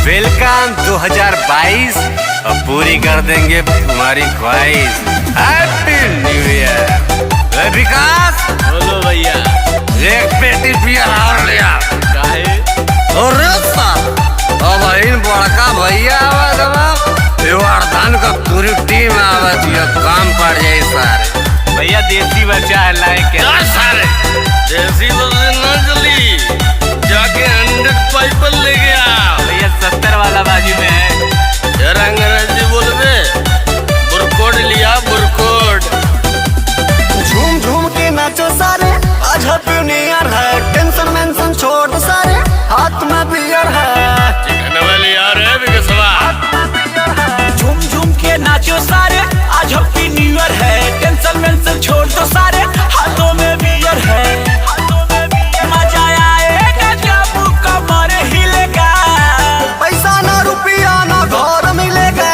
Welcome 2022 और पूरी कर देंगे तुम्हारी ख्वाहिश। Happy new year. विकास बोलो भैया। एक पेटी बियर और लिया काहे? और बड़का भैया का पूरी टीम आवत काम पड़ जाए सारे। भैया देसी बच्चा है लाए क्या? सारे देसी ना जल्दी जाके 100 पाइप ले गया। भैया 70 वाला बाजी में है। यार अंग्रेजी बोल बे। बुरकोड लिया बुरकोड। झूम झूम के नाचो सारे, आज हैप्पी न्यू ईयर है। टेंशन मेंशन छोड़ दो सारे, हाथ में बियर है। चिकन वाली यार है विकसवा। झूम झूम के नाचो सारे, आज हैप्पी न्यू ईयर है। टेंशन मेंशन छोड़ दो सारे, हाथों में बियर है। मजा आएगा जब कमर हिलेगा। पैसा ना रुपया ना घर मिलेगा।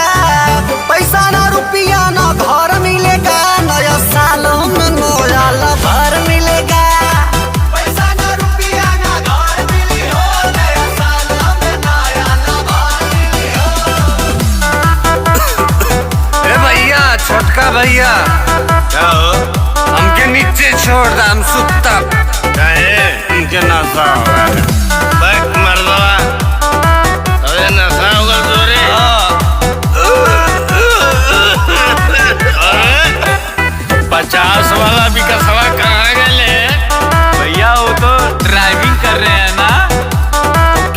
पैसा ना रुपया ना घर मिलेगा। नया साल में नया लवर मिलेगा। पैसा ना रुपया ना घर मिली हो। नया साल में नया लवर मिली हो। ए भैया, छोटका भैया क्या हो? हमके नीचे छोड़ दा, हम सुत्ता इनके नशा होगा। बैक मर्दवा। अरे नशा होगा जोरे। अरे 50 वाला विकसवा कहाँ गए? भैया वो तो ड्राइविंग कर रहे हैं ना।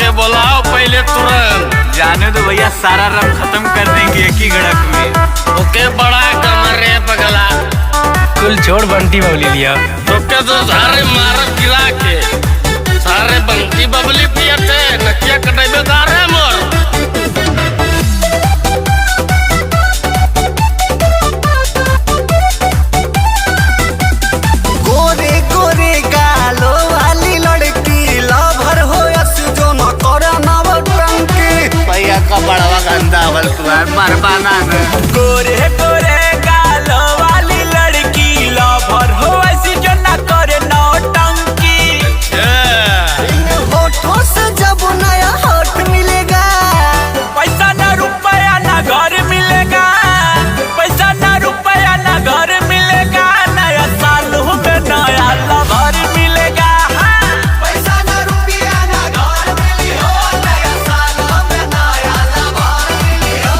के बुलाओ पहले तुरंत। जाने दो भैया, सारा रम खत्म कर देंगे एक ही गड़क में। ओके बड़ा कमर है पगला। कुल छोड़ बंटी बबली लिया। तो क्या तो सारे मार गिरा के सारे बंटी बबली पियते नकिया कटेबेदार है मोर। गोरे गोरे गालो वाली लड़की लवर हो जो न करे नवटंकी। भैया का बड़वा गंदा बल तुम्हार मरबाना गोरे गोरे गालो वाली लड़की लवर हो जो न करे नवटंकी। होठों से जब नया होठ मिलेगा। पैसा ना रुपया ना घर मिलेगा। पैसा ना रुपया ना घर मिलेगा। नया साल में नया लवर मिलेगा। पैसा ना रुपया ना घर मिली हो। नया साल में नया लवर मिली हो।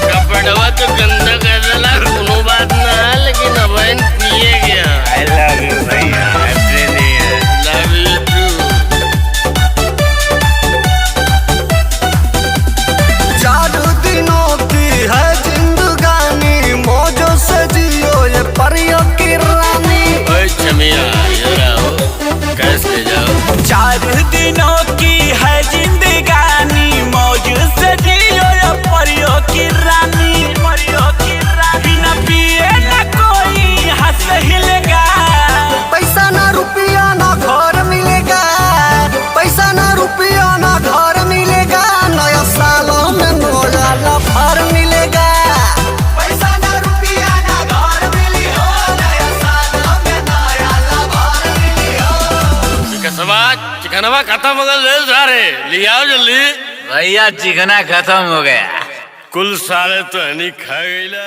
कपड़वा तो गंदा कर देला कोनो बात ना, लेकिन अब इन पिए गया। आई लव यू भैया। Happy new year. Love you too. 4 दिनों की है जिंदगानी, मौजों से जियो ये परियों की रानी। ओए चमिया ये रहो कैसे जाओ। 4 दिनों की है जिंदगानी, मौज से जियो ये परियों की रानी। परियों की रानी। बिना पिए ना कोई हंस हिलेगा। पैसा ना रुपया ना घर मिलेगा। पैसा ना रुपया ना घर मिलेगा। नया साल में नया लवर मिलेगा। पैसा ना रुपया ना घर मिली हो। नया साल में नया लवर मिली हो। विकसवा चिकनवा खत्म हो गए सारे। लियाओ जल्दी। भैया चिकना खत्म हो गया। कुल साले तो हनी खा गई ला।